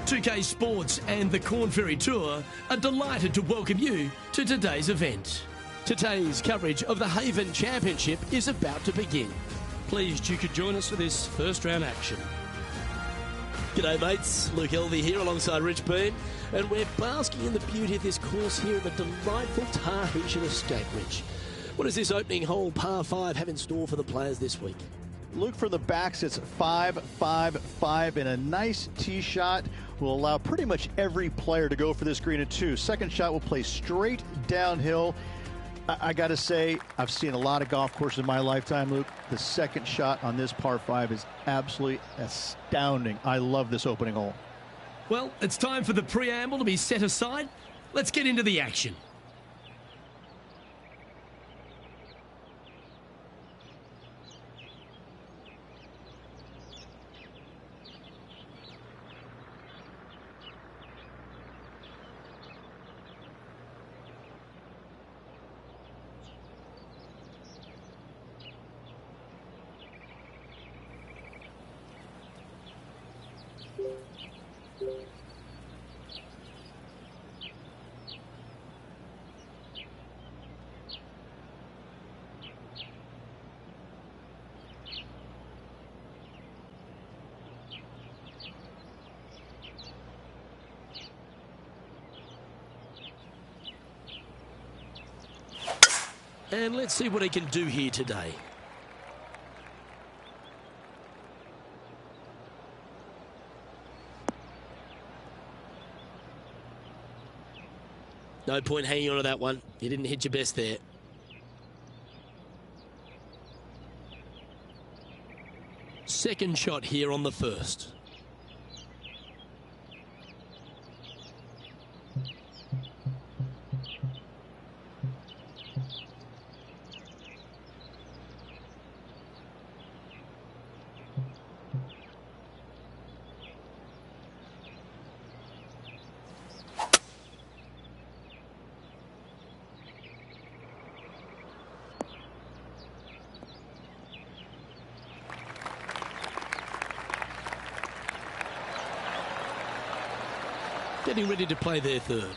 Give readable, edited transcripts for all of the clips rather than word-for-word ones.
2K Sports and the Corn Ferry Tour are delighted to welcome you to today's event. Today's coverage of the Haven Championship is about to begin. Pleased you could join us for this first round action. G'day mates, Luke Elvey here alongside Rich Bean, and we're basking in the beauty of this course here at the delightful Tahitian Escape, Rich. What does this opening hole par 5 have in store for the players this week? Luke, from the back sits 5-5-5, and a nice tee shot will allow pretty much every player to go for this green at 2. Second shot will play straight downhill. I got to say, I've seen a lot of golf courses in my lifetime, Luke. The second shot on this par 5 is absolutely astounding. I love this opening hole. Well, it's time for the preamble to be set aside. Let's get into the action. And let's see what he can do here today. No point hanging on to that one. You didn't hit your best there. Second shot here on the first. Getting ready to play their third.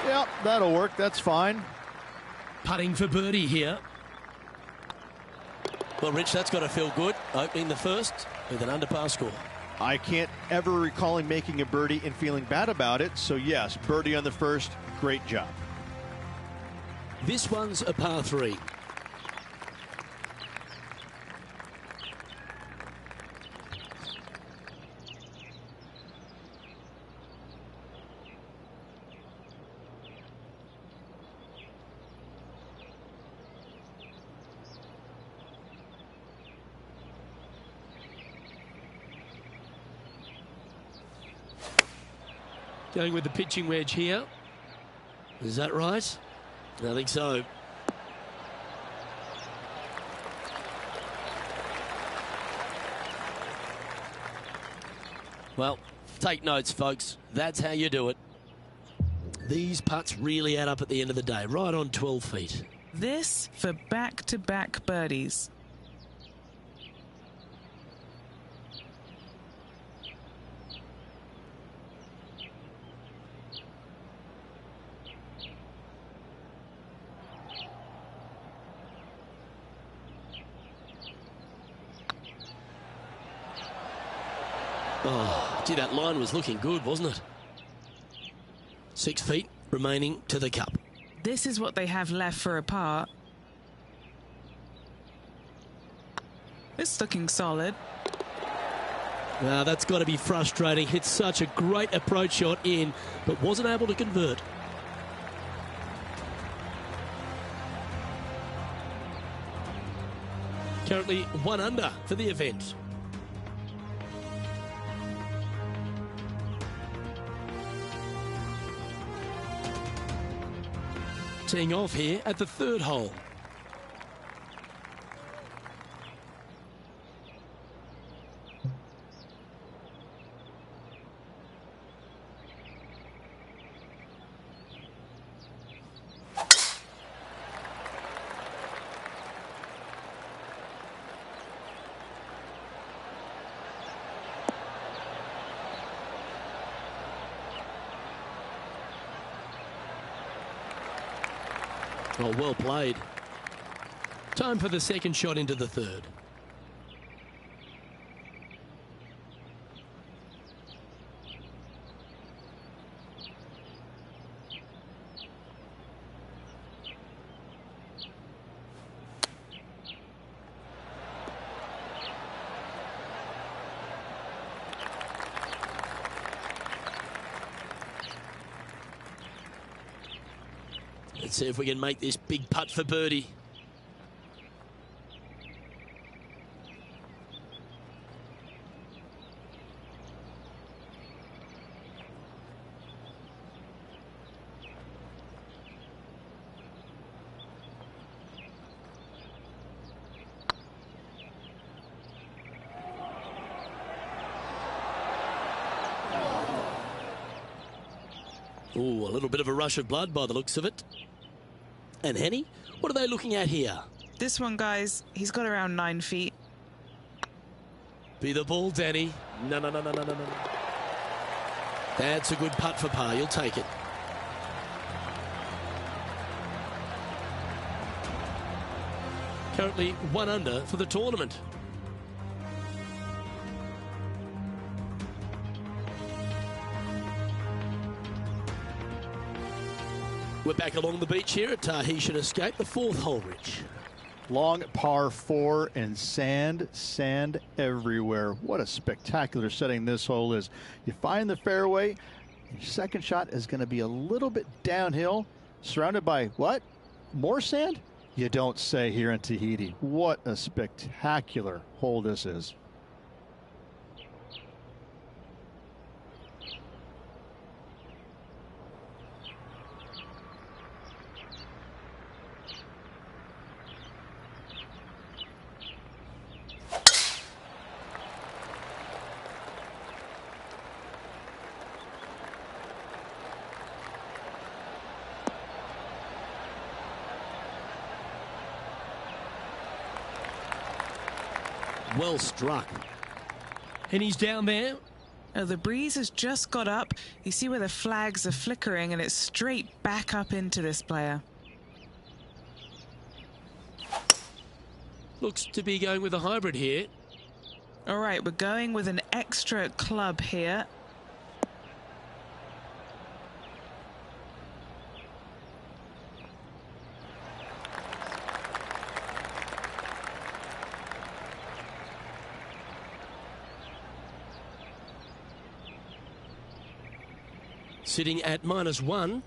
Yep, that'll work. That's fine. Putting for birdie here. Well, Rich, that's got to feel good. Opening the first with an underpass score. I can't ever recall him making a birdie and feeling bad about it. So, yes, birdie on the first. Great job. This one's a par 3. Going with the pitching wedge here. Is that right? I think so. Well, take notes, folks. That's how you do it. These putts really add up at the end of the day, right on 12 feet. This for back-to-back birdies. Oh, gee, that line was looking good, wasn't it? 6 feet remaining to the cup. This is what they have left for a par. It's looking solid. Now that's got to be frustrating. Hit such a great approach shot in, but wasn't able to convert. Currently 1 under for the event. Teeing off here at the 3rd hole. Oh, well played. Time for the 2nd shot into the 3rd. Let's see if we can make this big putt for birdie. Ooh, a little bit of a rush of blood by the looks of it. And Henny, what are they looking at here? This one, guys, he's got around 9 feet. Be the ball, Danny. No. That's a good putt for par. You'll take it. Currently 1 under for the tournament. We're back along the beach here at Tahitian Escape, the 4th hole, Rich. Long par 4 and sand everywhere. What a spectacular setting this hole is. You find the fairway. Your 2nd shot is going to be a little bit downhill, surrounded by what? More sand? You don't say here in Tahiti. What a spectacular hole this is. Well struck. And he's down there. Oh, the breeze has just got up. You see where the flags are flickering, and it's straight back up into this player. Looks to be going with a hybrid here. All right, we're going with an extra club here. Sitting at -1.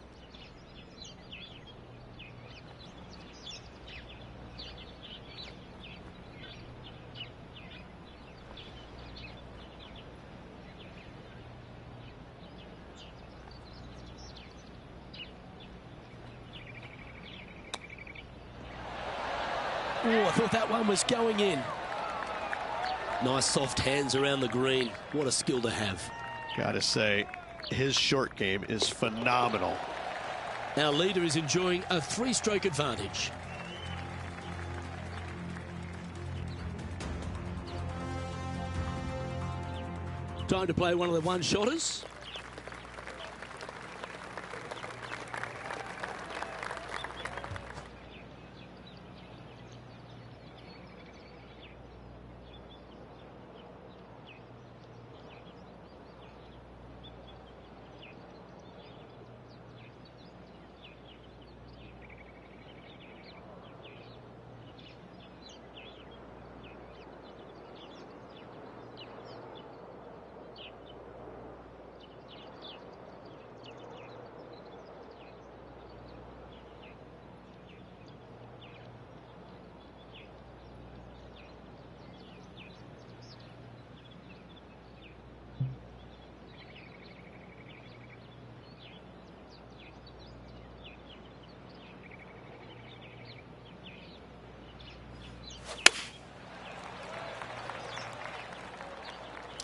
Oh, I thought that one was going in. Nice soft hands around the green. What a skill to have. Gotta say, his short game is phenomenal. Our leader is enjoying a 3-stroke advantage. Time to play one of the one-shotters.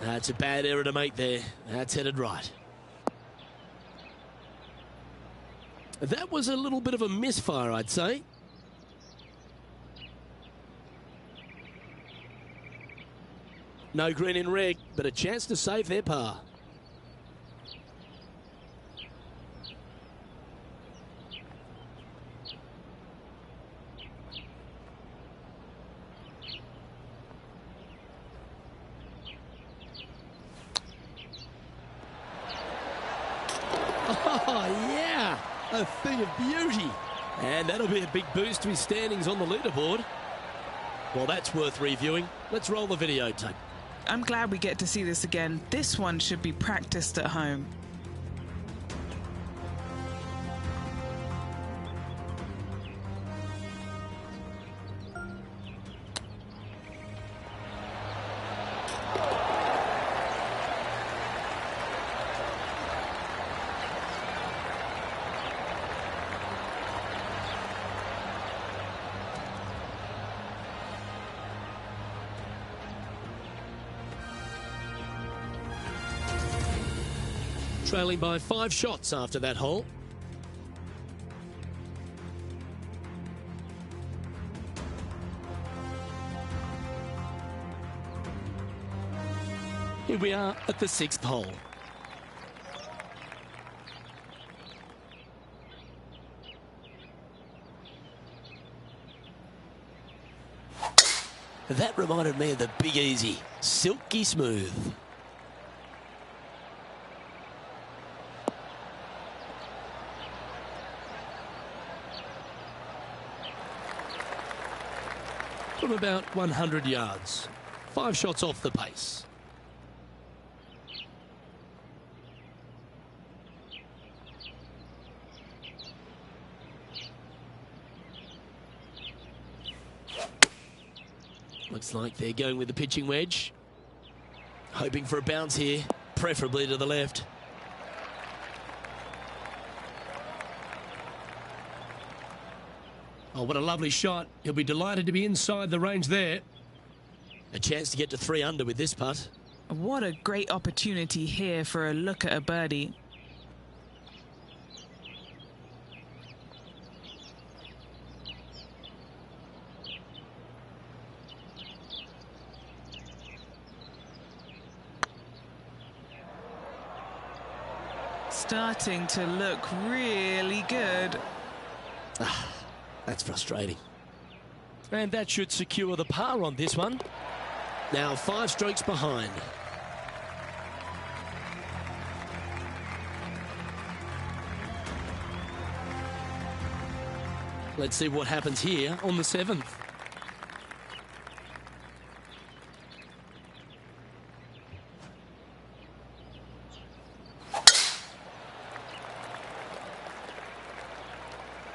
That's a bad error to make there. That's headed right. That was a little bit of a misfire, I'd say. No green in red, but a chance to save their par. Oh, yeah, a thing of beauty. And that'll be a big boost to his standings on the leaderboard. Well, that's worth reviewing. Let's roll the videotape. I'm glad we get to see this again. This one should be practiced at home. Trailing by 5 shots after that hole. Here we are at the 6th hole. That reminded me of the Big Easy. Silky smooth. From about 100 yards. 5 shots off the pace. Looks like they're going with the pitching wedge. Hoping for a bounce here, preferably to the left. Oh, what a lovely shot. He'll be delighted to be inside the range there. A chance to get to 3 under with this putt. What a great opportunity here for a look at a birdie. Starting to look really good. That's frustrating. And that should secure the par on this one. Now 5 strokes behind. Let's see what happens here on the 7th.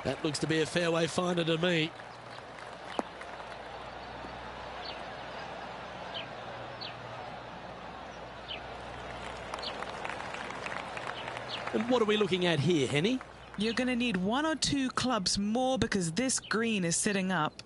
That looks to be a fairway finder to me. And what are we looking at here, Henny? You're going to need 1 or 2 clubs more because this green is sitting up.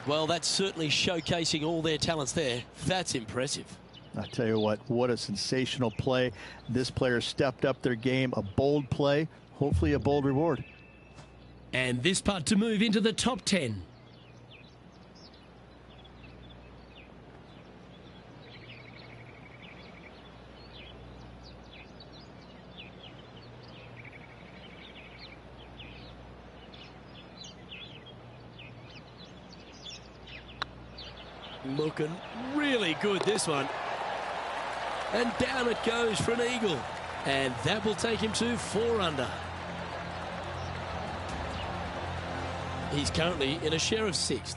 Well, that's certainly showcasing all their talents there. That's impressive. I tell you what a sensational play. This player stepped up their game. A bold play, hopefully a bold reward. And this putt to move into the top 10. Looking really good, this one. And down it goes for an eagle. And that will take him to 4 under. He's currently in a share of 6th.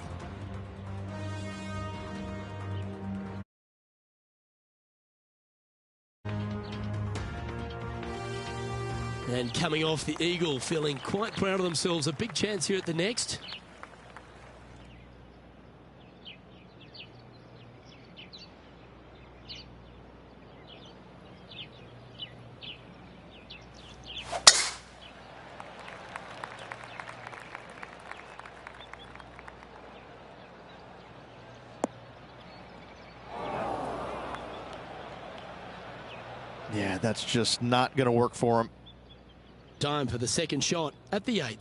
And coming off the eagle, feeling quite proud of themselves. A big chance here at the next. Yeah, that's just not going to work for him. Time for the second shot at the 8th.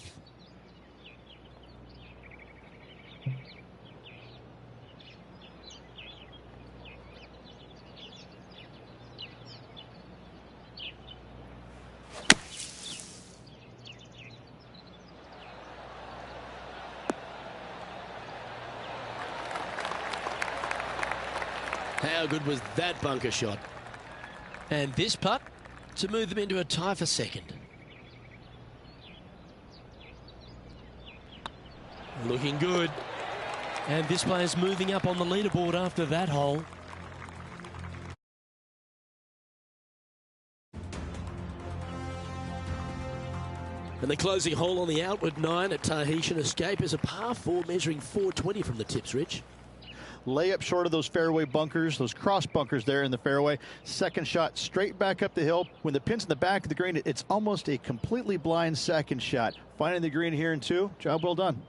How good was that bunker shot? And this putt to move them into a tie for second. Looking good. And this player's moving up on the leaderboard after that hole. And the closing hole on the outward 9 at Tahitian Escape is a par 4 measuring 420 from the tips, Rich. Layup short of those fairway bunkers, those cross bunkers there in the fairway. Second shot straight back up the hill. When the pin's in the back of the green, it's almost a completely blind second shot. Finding the green here in 2, job well done.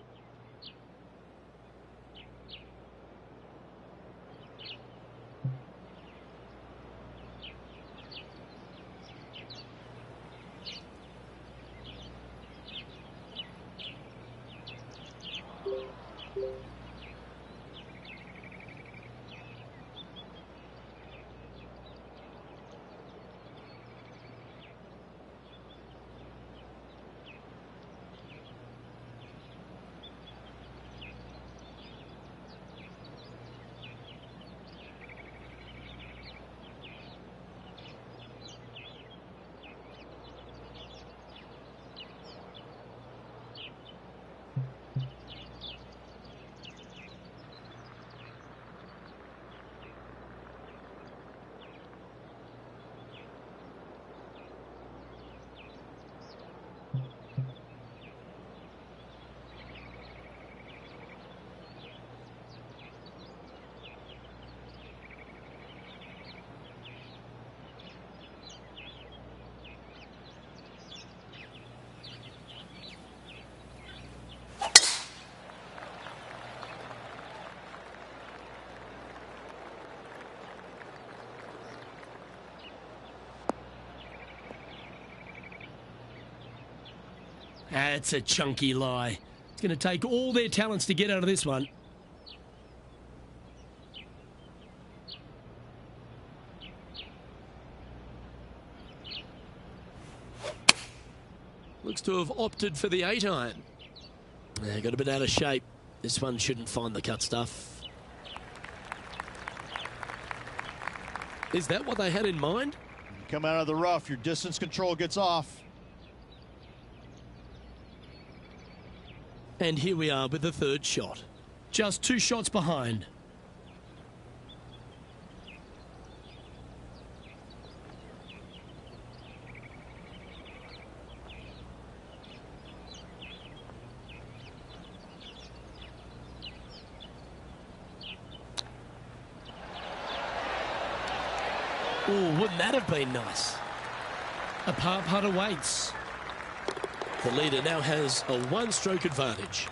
That's a chunky lie. It's going to take all their talents to get out of this one. Looks to have opted for the 8-iron. Got a bit out of shape. This one shouldn't find the cut stuff. Is that what they had in mind? You come out of the rough, your distance control gets off. And here we are with the third shot. Just 2 shots behind. Oh, wouldn't that have been nice? A par putt awaits. The leader now has a 1-stroke advantage.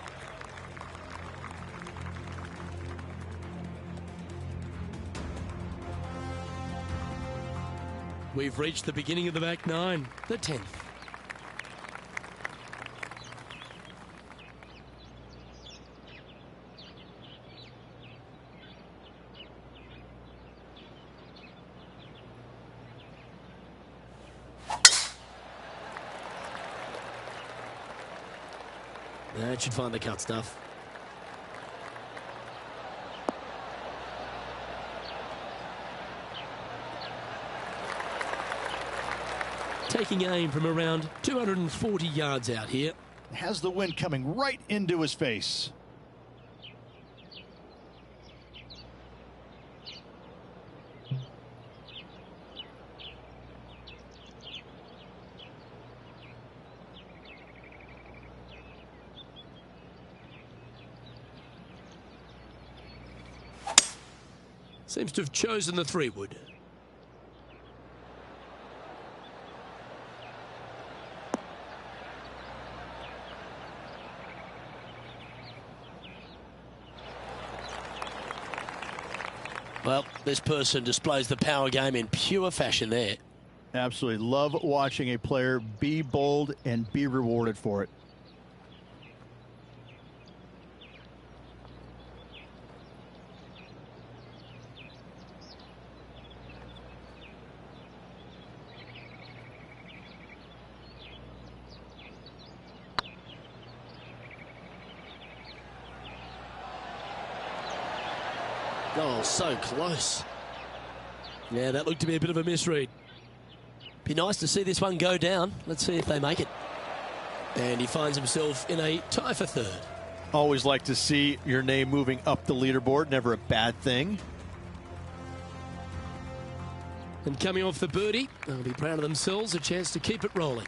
We've reached the beginning of the back 9, the 10th. That should find the cut stuff. Taking aim from around 240 yards out here. Has the wind coming right into his face. Seems to have chosen the 3-wood. Well, this person displays the power game in pure fashion there. Absolutely. Love watching a player be bold and be rewarded for it. Oh, so close. Yeah, that looked to be a bit of a misread. Be nice to see this one go down. Let's see if they make it. And he finds himself in a tie for 3rd. Always like to see your name moving up the leaderboard. Never a bad thing. And coming off the birdie, they'll be proud of themselves. A chance to keep it rolling.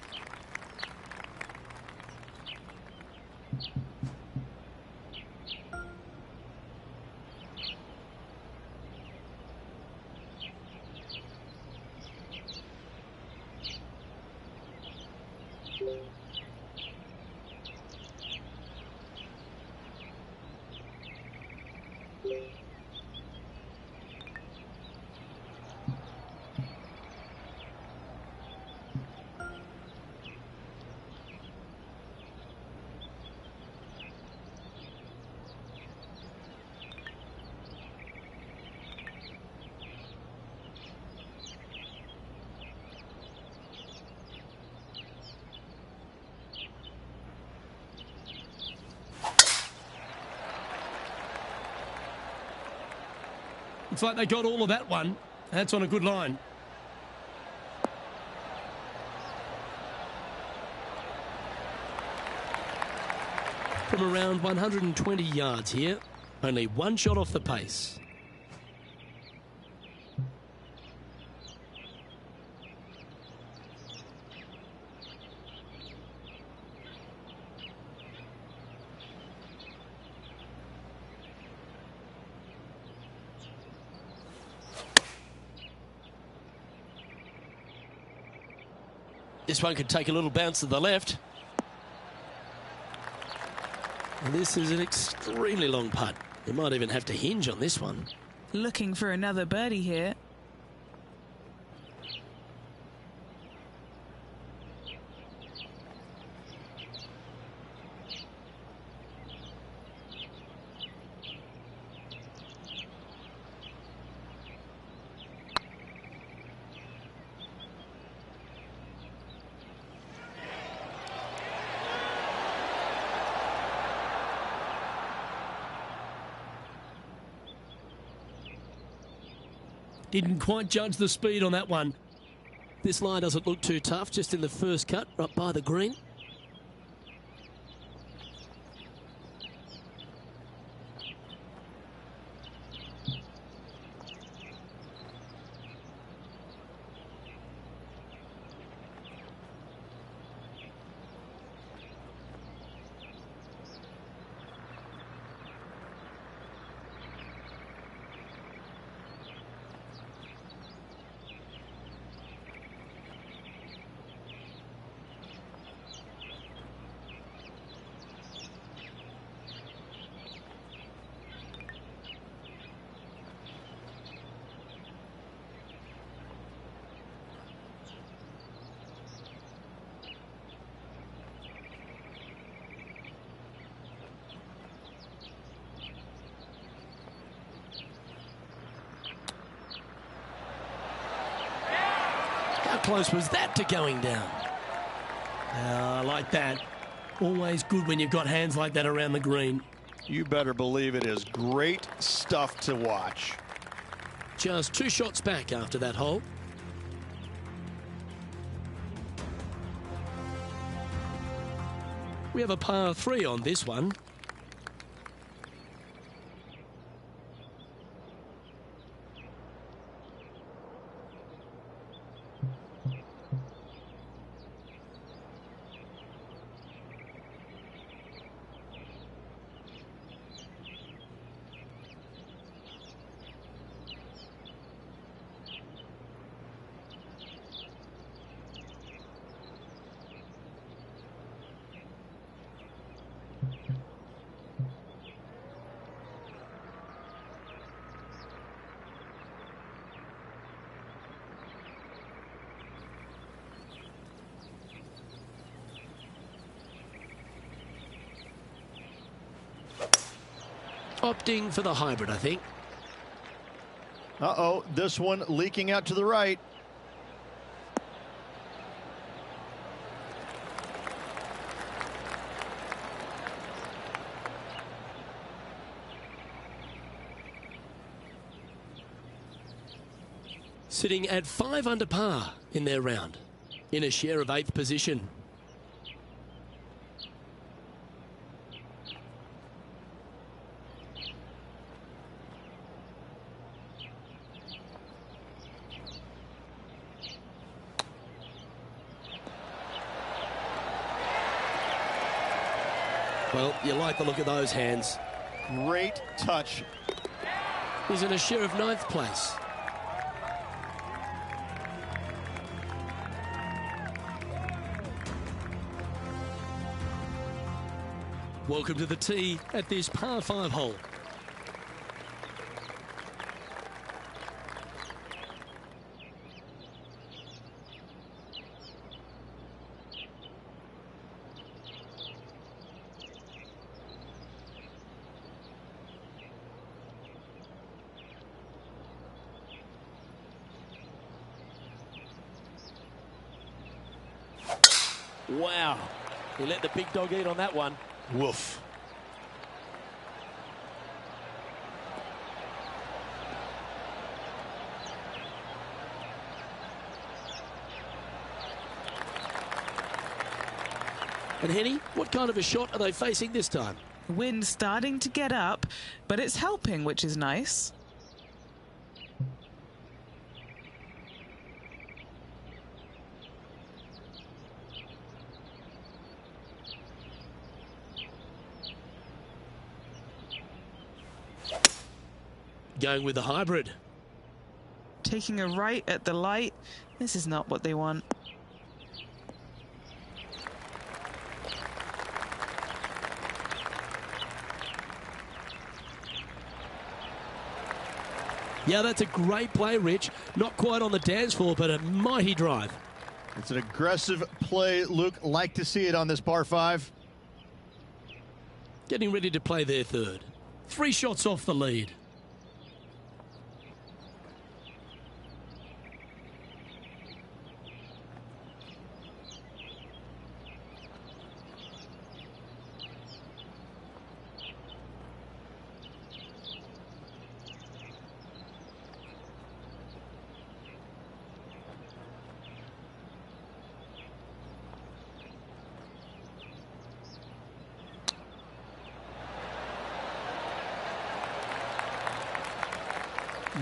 Looks like they got all of that one. That's on a good line. From around 120 yards here, only one shot off the pace. This one could take a little bounce to the left. And this is an extremely long putt. You might even have to hinge on this one. Looking for another birdie here. Didn't quite judge the speed on that one. This line doesn't look too tough, just in the first cut, right by the green. How close was that to going down? I like that. Always good when you've got hands like that around the green. You better believe it is great stuff to watch. Just 2 shots back after that hole. We have a par 3 on this one. Opting for the hybrid, I think. Uh-oh, this one leaking out to the right. Sitting at 5 under par in their round, in a share of 8th position. Well, you like the look of those hands. Great touch. He's in a share of 9th place. Welcome to the tee at this par 5 hole. Wow. He let the big dog eat on that one. Woof. And Henny, what kind of a shot are they facing this time? Wind starting to get up, but it's helping, which is nice. Going with the hybrid. Taking a right at the light. This is not what they want. Yeah, that's a great play, Rich. Not quite on the dance floor, but a mighty drive. It's an aggressive play, Luke. Like to see it on this par 5. Getting ready to play their third. 3 shots off the lead.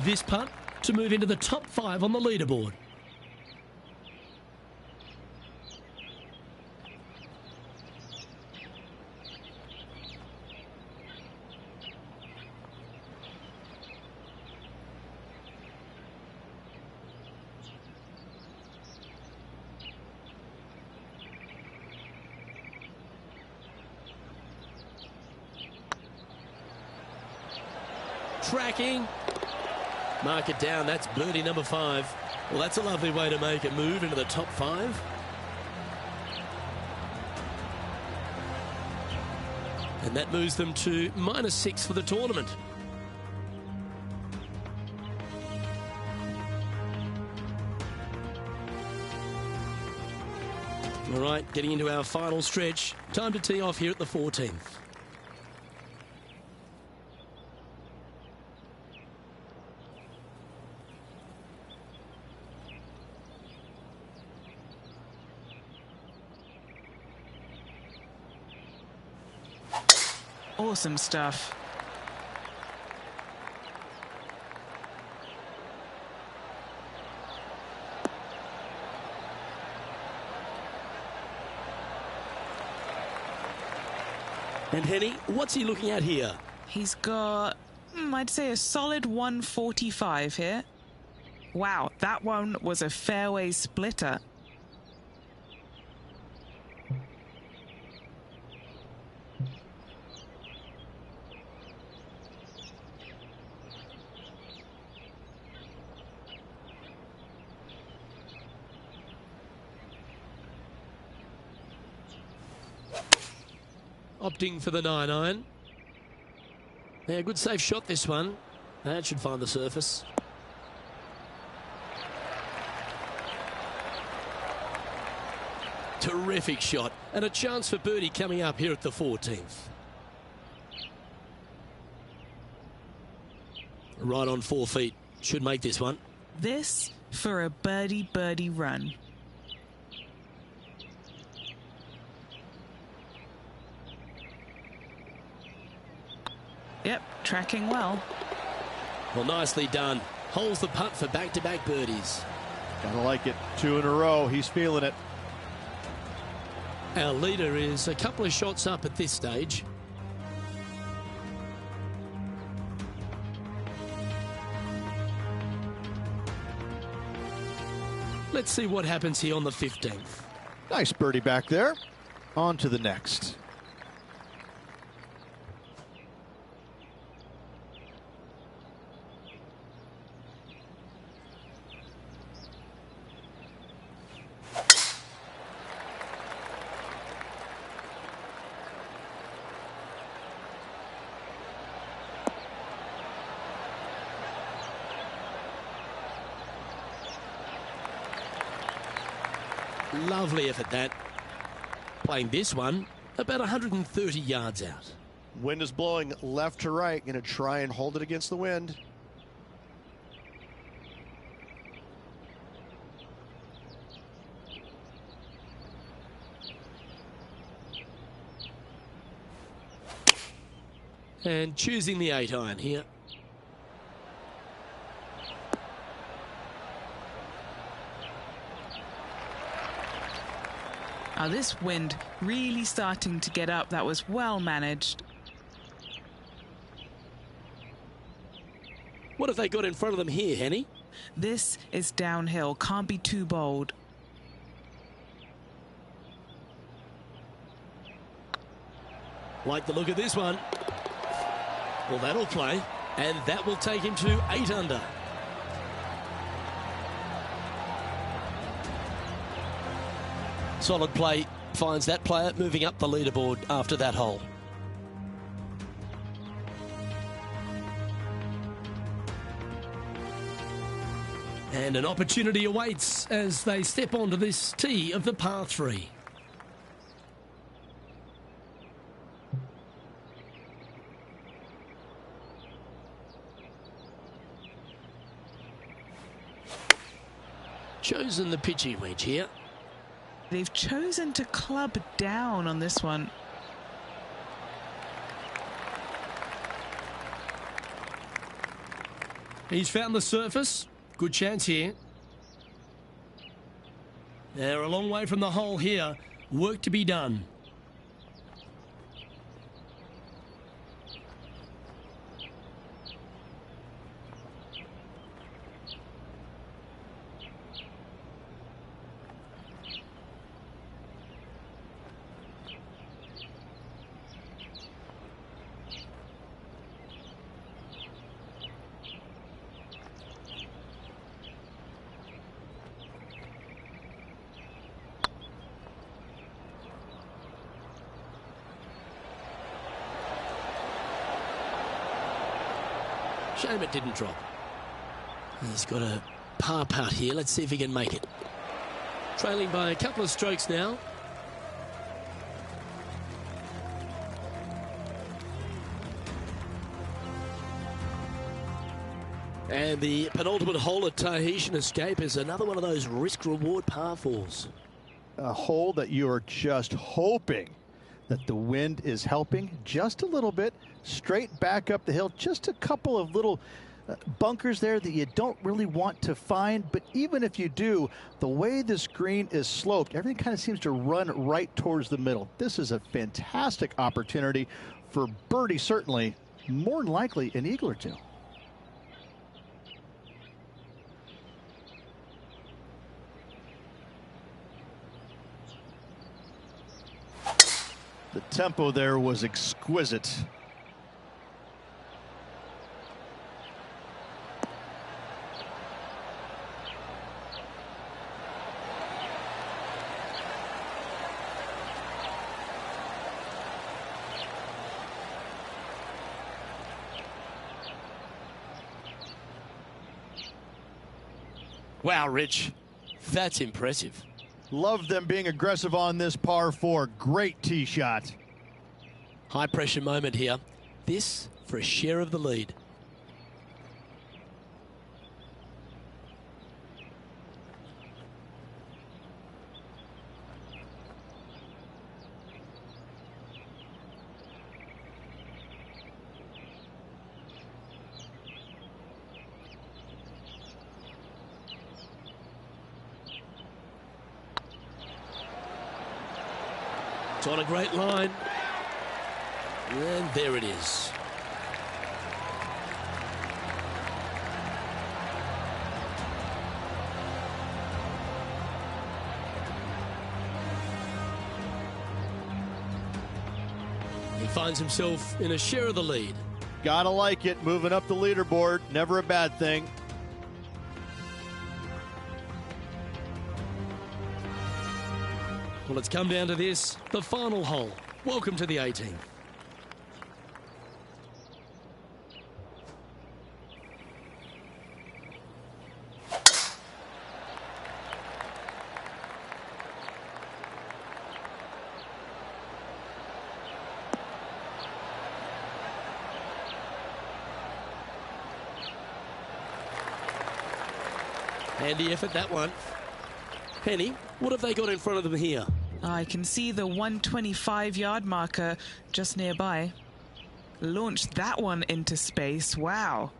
This putt to move into the top 5 on the leaderboard. Tracking. Mark it down. That's birdie number 5. Well, that's a lovely way to make a move into the top 5. And that moves them to -6 for the tournament. All right, getting into our final stretch. Time to tee off here at the 14th. Awesome stuff. And Henny, what's he looking at here? He's got, I'd say, a solid 145 here. Wow, that one was a fairway splitter. Opting for the 9-iron. Yeah, good safe shot this one. That should find the surface. Terrific shot. And a chance for birdie coming up here at the 14th. Right on 4 feet. Should make this one. This for a birdie run. Yep, tracking well. Well, nicely done. Holds the putt for back-to-back birdies. Gotta like it. 2 in a row. He's feeling it. Our leader is a couple of shots up at this stage. Let's see what happens here on the 15th. Nice birdie back there. On to the next. Lovely effort that. Playing this one about 130 yards out. Wind is blowing left to right. Going to try and hold it against the wind. And choosing the 8-iron here. Oh, this wind really starting to get up. That was well managed. What have they got in front of them here, Henny? This is downhill. Can't be too bold. Like the look of this one. Well, that'll play. And that will take him to 8 under. Solid play finds that player moving up the leaderboard after that hole. And an opportunity awaits as they step onto this tee of the par 3. Chosen the pitching wedge here. They've chosen to club down on this one. He's found the surface. Good chance here. They're a long way from the hole here. Work to be done. Shame it didn't drop. He's got a par putt here. Let's see if he can make it. Trailing by a couple of strokes now. And the penultimate hole at Tahitian Escape is another one of those risk-reward par 4s. A hole that you are just hoping that the wind is helping just a little bit. Straight back up the hill. Just a couple of little bunkers there that you don't really want to find. But even if you do, the way this green is sloped, everything kind of seems to run right towards the middle. This is a fantastic opportunity for birdie, certainly. More than likely an eagle or two. The tempo there was exquisite. Wow, Rich, that's impressive. Love them being aggressive on this par 4. Great tee shot. High pressure moment here. This for a share of the lead. It's on a great line. And there it is. He finds himself in a share of the lead. Gotta like it. Moving up the leaderboard. Never a bad thing. Well, it's come down to this, the final hole. Welcome to the 18th. Handy effort, that one. Penny, what have they got in front of them here? I can see the 125-yard marker just nearby. Launched that one into space. Wow.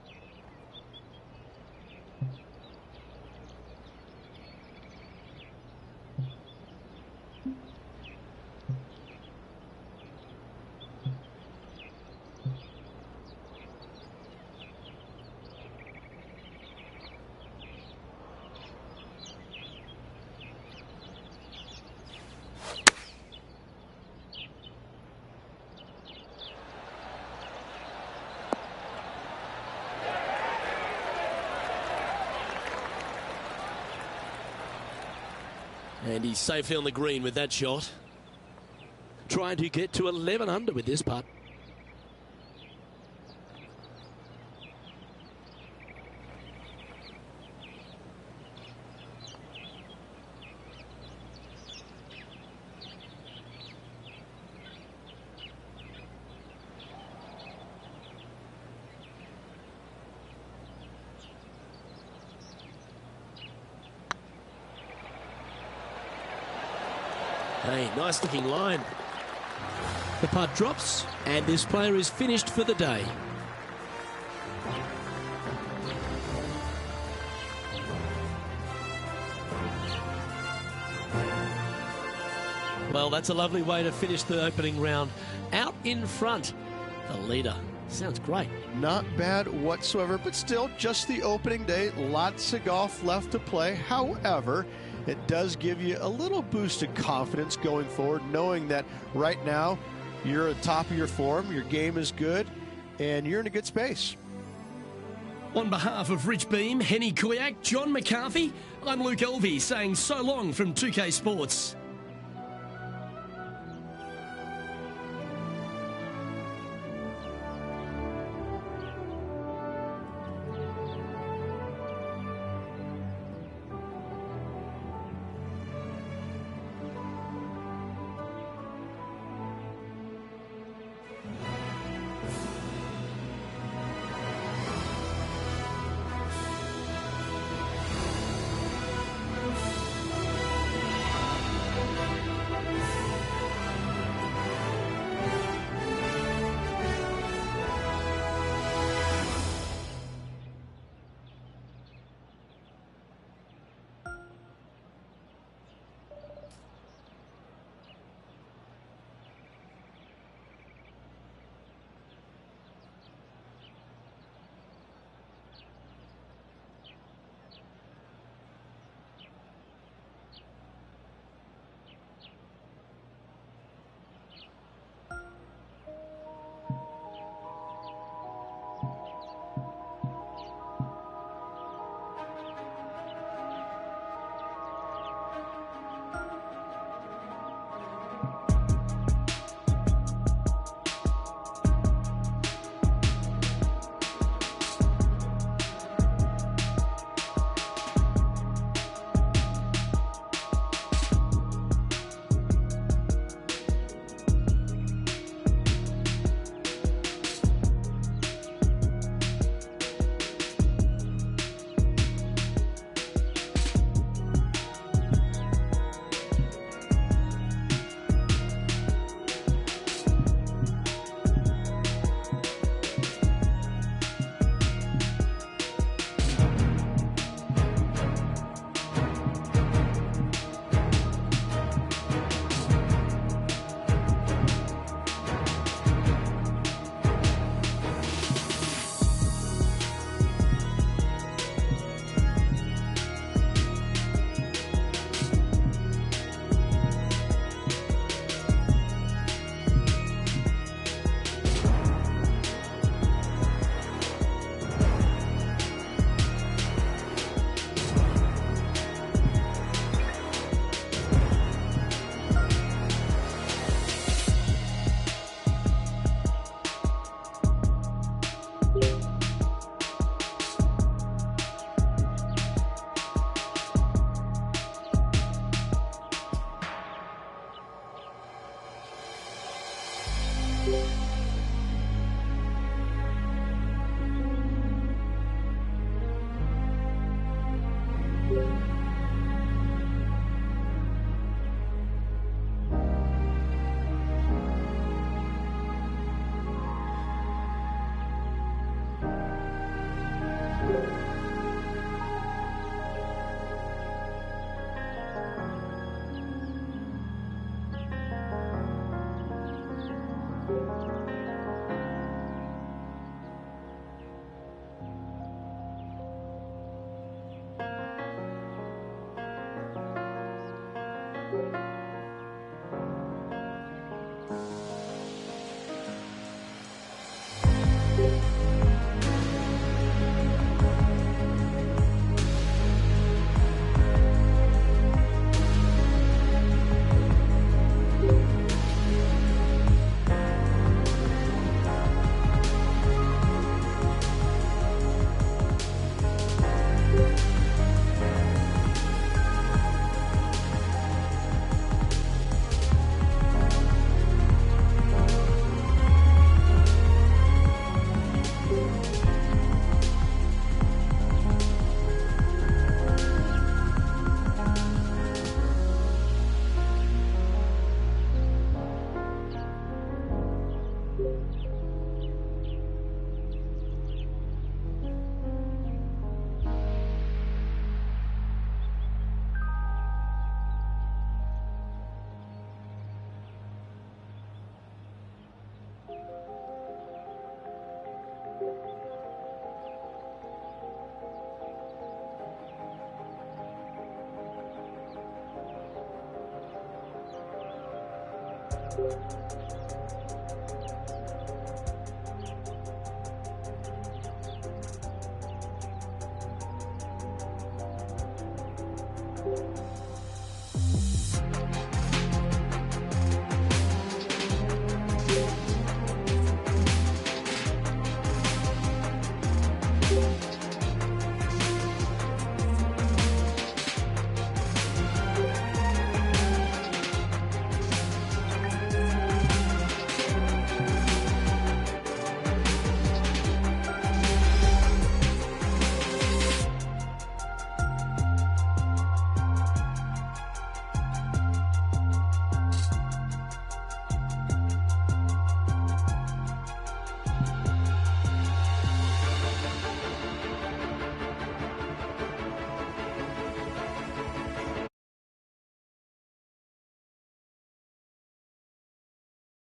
And he's safely on the green with that shot. Trying to get to 11 under with this putt. Hey, nice looking line. The putt drops, and this player is finished for the day. Well, that's a lovely way to finish the opening round. Out in front, the leader. Sounds great. Not bad whatsoever, but still just the opening day. Lots of golf left to play. However, it does give you a little boost of confidence going forward, knowing that right now you're at the top of your form, your game is good, and you're in a good space. On behalf of Rich Beam, Henny Kuyak, John McCarthy, I'm Luke Elvey saying so long from 2K Sports.